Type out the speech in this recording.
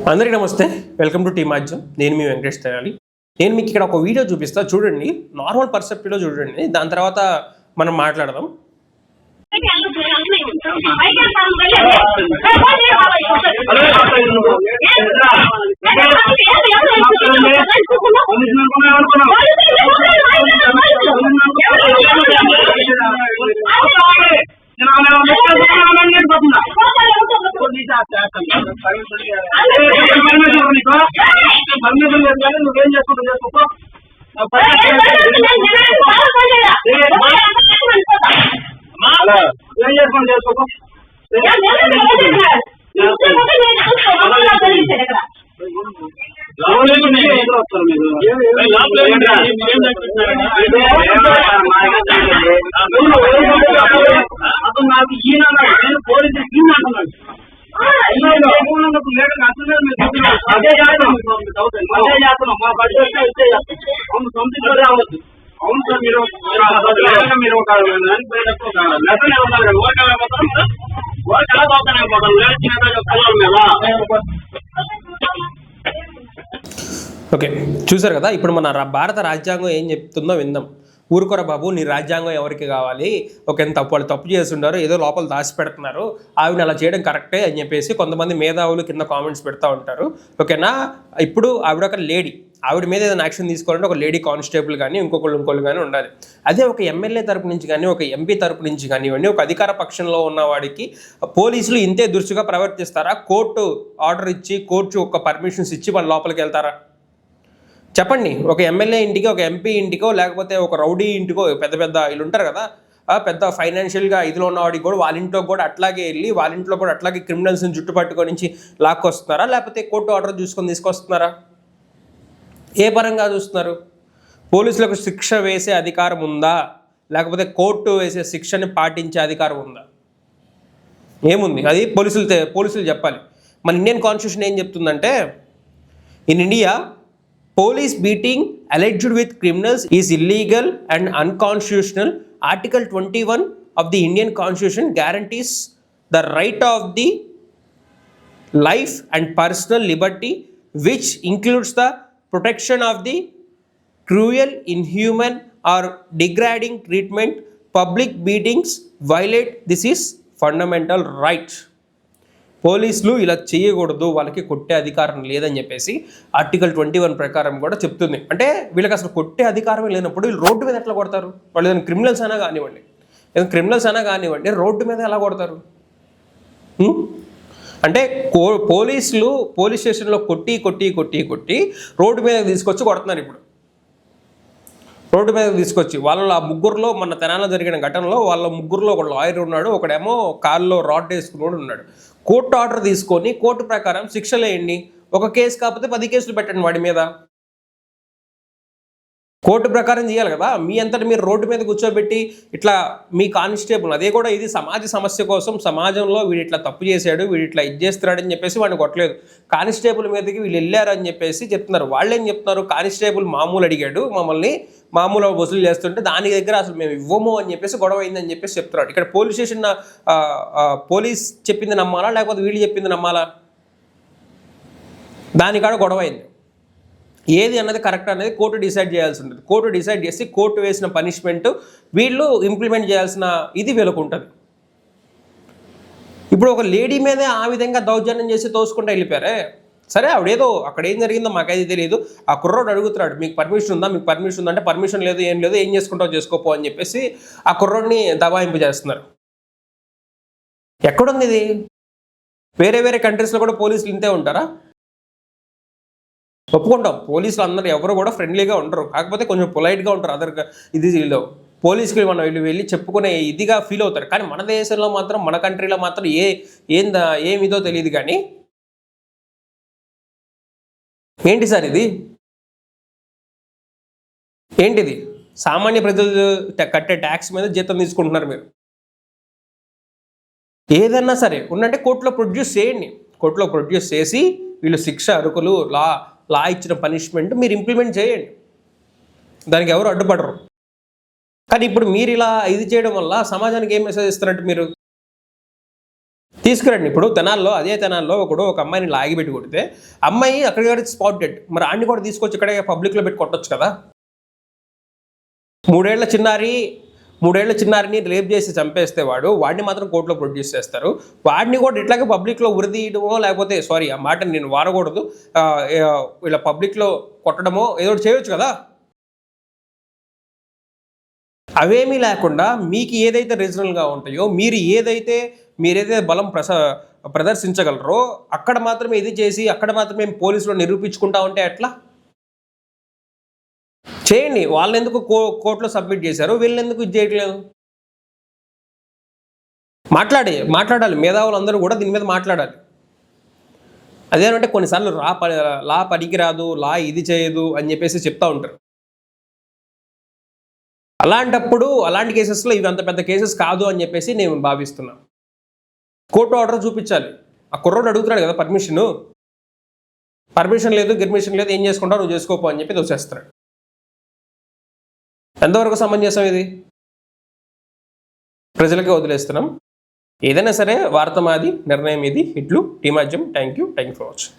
అందరికీ నమస్తే, welcome to tea మాధ్యం. నేను మీ వెంకటేష్ తెనాలి. నేను మీకు ఇక్కడ ఒక వీడియో చూపిస్తా, చూడండి. నార్మల్ పర్సెప్టివ్లో చూడండి, దాని తర్వాత మనం మాట్లాడదాం. నువ్వేం చేసుకుంటా చేసుకో అతను నాకు ఈయన నేను పోలీసు ఈయన అంటున్నాడు. అదే చేస్తున్నాం మా బడ్జెట్ ఇస్తే సొంత రావద్దు. అవును సార్, మీరు మీరు ఒక లెసన్ ఇవ్వాలి. ఓటు ఎలా పోతాను ఓకే, చూసారు కదా. ఇప్పుడు మన భారత రాజ్యాంగం ఏం చెప్తుందో విందాం. ఊరుకోరా బాబు, నీ రాజ్యాంగం ఎవరికి కావాలి? ఎంత వాళ్ళు తప్పు చేస్తుంటారు, ఏదో లోపల దాచి పెడుతున్నారు, ఆవిడ అలా చేయడం కరెక్టే అని చెప్పేసి కొంతమంది మేధావులు కింద కామెంట్స్ పెడతా ఉంటారు. ఓకేనా? ఇప్పుడు ఆవిడ ఒక లేడీ, ఆవిడ మీద ఏదైనా యాక్షన్ తీసుకోవాలంటే ఒక లేడీ కానిస్టేబుల్ కానీ ఇంకోళ్ళు కానీ ఉండాలి. అదే ఒక ఎమ్మెల్యే తరపు నుంచి కానీ ఒక ఎంపీ తరపు నుంచి కానివ్వండి, ఒక అధికార పక్షంలో ఉన్నవాడికి పోలీసులు ఇంతే దురుసుగా ప్రవర్తిస్తారా? కోర్టు ఆర్డర్ ఇచ్చి కోర్టు ఒక పర్మిషన్స్ ఇచ్చి వాళ్ళ లోపలికి వెళ్తారా? చెప్పండి. ఒక ఎమ్మెల్యే ఇంటికో, ఒక ఎంపీ ఇంటికో, లేకపోతే ఒక రౌడీ ఇంటికో, పెద్ద వీళ్ళు ఉంటారు కదా, పెద్ద ఫైనాన్షియల్గా ఇదిలో ఉన్నవాడికి కూడా వాళ్ళ ఇంట్లో కూడా అట్లాగే వెళ్ళి వాళ్ళ ఇంట్లో కూడా అట్లాగే క్రిమినల్స్ని జుట్టుపట్టుకొని నుంచి లాక్కొస్తున్నారా? లేకపోతే కోర్టు ఆర్డర్ చూసుకొని తీసుకొస్తున్నారా? ఏ పరంగా చూస్తున్నారు? పోలీసులకు శిక్ష వేసే అధికారం ఉందా? లేకపోతే కోర్టు వేసే శిక్షని పాటించే అధికారం ఉందా? ఏముంది? అది పోలీసులు చెప్పాలి. మన ఇండియన్ కాన్స్టిట్యూషన్ ఏం చెప్తుందంటే, in India police beating alleged with criminals is illegal and unconstitutional. Article 21 of the Indian Constitution guarantees the right of the life and personal liberty, which includes the protection of the cruel, inhuman or degrading treatment. Public beatings violate this is fundamental right. పోలీసులు ఇలా చేయకూడదు, వాళ్ళకి కొట్టే అధికారం లేదని చెప్పేసి article 21 ప్రకారం కూడా చెప్తుంది. అంటే వీళ్ళకి అసలు కొట్టే అధికారం లేనప్పుడు వీళ్ళు రోడ్డు మీద ఎట్లా కొడతారు? వాళ్ళు ఏదైనా క్రిమినల్స్ అయినా కానివ్వండి, రోడ్డు మీద ఎలా కొడతారు? అంటే పోలీసులు పోలీస్ స్టేషన్లో కొట్టి రోడ్డు మీద తీసుకొచ్చి కొడుతున్నారు. ఇప్పుడు రోడ్డు మీద తీసుకొచ్చి వాళ్ళ ముగ్గురులో, మన తెనాలిలో జరిగిన ఘటనలో వాళ్ళ ముగ్గురులో ఒక లాయర్ ఉన్నాడు, ఒకడేమో కాల్లో రాడ్ వేసుకున్నాడు ఉన్నాడు. కోర్టు ఆర్డర్ తీసుకొని కోర్టు ప్రకారం శిక్షలు వేయండి. ఒక కేసు కాకపోతే 10 కేసులు పెట్టండి వాడి మీద. కోర్టు ప్రకారం చేయాలి కదా. మీ అంతటి మీరు రోడ్డు మీద కూర్చోబెట్టి ఇట్లా మీ కానిస్టేబుల్, అదే కూడా ఇది సమాజ సమస్య కోసం, సమాజంలో వీడు ఇట్లా తప్పు చేశాడు, వీడు ఇట్లా ఇది చేస్తున్నాడని చెప్పేసి వాడిని కొట్టలేదు. కానిస్టేబుల్ మీదకి వీళ్ళు వెళ్ళారని చెప్పేసి చెప్తున్నారు. వాళ్ళు ఏం చెప్తున్నారు? కానిస్టేబుల్ మామూలు అడిగాడు, మమ్మల్ని మామూలు వసూలు చేస్తుంటే దాని దగ్గర అసలు మేము ఇవ్వము అని చెప్పేసి గొడవ అయిందని చెప్పేసి చెప్తున్నాడు. ఇక్కడ పోలీస్ స్టేషన్ పోలీస్ చెప్పింది నమ్మాలా, లేకపోతే వీళ్ళు చెప్పింది నమ్మాలా? దానికాడ గొడవ అయింది. ఏది అన్నది కరెక్ట్ అనేది కోర్టు డిసైడ్ చేయాల్సి ఉంటుంది. కోర్టు డిసైడ్ చేసి కోర్టు వేసిన పనిష్మెంట్ వీళ్ళు ఇంప్లిమెంట్ చేయాల్సిన ఇది వీళ్ళకు ఉంటుంది. ఇప్పుడు ఒక లేడీ మీదే ఆ విధంగా దౌర్జన్యం చేసి తోసుకుంటూ వెళ్ళిపోయారే. సరే, ఆవిడేదో అక్కడ ఏం జరిగిందో మాకైతే తెలియదు. ఆ కుర్రోడు అడుగుతున్నాడు, మీకు పర్మిషన్ ఉందా? మీకు పర్మిషన్ ఉందంటే పర్మిషన్ లేదు, ఏం చేసుకుంటావు చేసుకోపో అని చెప్పేసి ఆ కుర్రోడిని దబాయింపు చేస్తున్నారు. ఎక్కడుంది ఇది? వేరే కంట్రీస్లో కూడా పోలీసులు ఇంతే ఉంటారా? ఒప్పుకుంటాం, పోలీసులు అందరూ ఎవరు కూడా ఫ్రెండ్లీగా ఉండరు, కాకపోతే కొంచెం పొలైట్గా ఉంటారు. ఇదిలో పోలీసుకి మనం వెళ్ళి చెప్పుకునే ఇదిగా ఫీల్ అవుతారు. కానీ మన దేశంలో మాత్రం, మన కంట్రీలో మాత్రం ఏమిదో తెలియదు. కానీ ఏంటి సార్ ఇది? ఏంటిది? సామాన్య ప్రజలు కట్టే ట్యాక్స్ మీద జీతం తీసుకుంటున్నారు మీరు. ఏదన్నా సరే ఉన్నంటే కోర్టులో ప్రొడ్యూస్ చేయండి. కోర్టులో ప్రొడ్యూస్ చేసి వీళ్ళు శిక్ష అరుకులు లా ఇచ్చిన పనిష్మెంట్ మీరు ఇంప్లిమెంట్ చేయండి. దానికి ఎవరు అడ్డుపడరు. కానీ ఇప్పుడు మీరు ఇలా ఇది చేయడం వల్ల సమాజానికి ఏం మెసేజ్ ఇస్తున్నట్టు? మీరు తీసుకురండి. ఇప్పుడు తెనాల్లో, అదే తెనాల్లో ఒక అమ్మాయిని లాగిపెట్టి కొడితే అమ్మాయి అక్కడ స్పాట్ డెడ్, మరి ఆడిని కూడా తీసుకొచ్చి ఇక్కడే పబ్లిక్లో పెట్టి కొట్టొచ్చు కదా. 3 ఏళ్ల చిన్నారిని రేప్ చేసి చంపేస్తే వాడిని మాత్రం కోర్టులో ప్రొడ్యూస్ చేస్తారు. వాడిని కూడా ఇట్లాగే పబ్లిక్లో ఉరిదీయడమో, లేకపోతే సారీ ఆ మాట నేను వాడకూడదు, ఇలా పబ్లిక్లో కొట్టడమో ఏదో ఒకటి చేయొచ్చు కదా. అవేమీ లేకుండా మీకు ఏదైతే రీజనల్గా ఉంటాయో, మీరేదైతే బలం ప్రదర్శించగలరో అక్కడ మాత్రమే ఇది చేసి అక్కడ మాత్రమే పోలీసులు నిరూపించుకుంటా ఉంటే ఎట్లా? చేయండి. వాళ్ళని ఎందుకు కోర్టులో సబ్మిట్ చేశారు, వీళ్ళని ఎందుకు ఇది చేయట్లేదు? మాట్లాడాలి. మేధావులు అందరూ కూడా దీని మీద మాట్లాడాలి. అదేనంటే కొన్నిసార్లు లా పనికిరాదు, లా ఇది చేయదు అని చెప్పేసి చెప్తా ఉంటారు. అలాంటప్పుడు అలాంటి కేసెస్లో ఇవి అంత పెద్ద కేసెస్ కాదు అని చెప్పేసి నేను భావిస్తున్నాను. కోర్టు ఆర్డర్ చూపించాలి. ఆ కుర్రోడు అడుగుతున్నాడు కదా పర్మిషన్ లేదు, గిర్మిషన్ లేదు, ఏం చేసుకుంటావు నువ్వు చేసుకోపో అని చెప్పి దోచేస్తున్నాడు. ఎంతవరకు సమంజసం ఇది? ప్రజలకే వదిలేస్తున్నాం. ఏదైనా సరే వార్త మాది, నిర్ణయం ఇది. ఇట్లు టీమాజ్యం. Thank you for watching.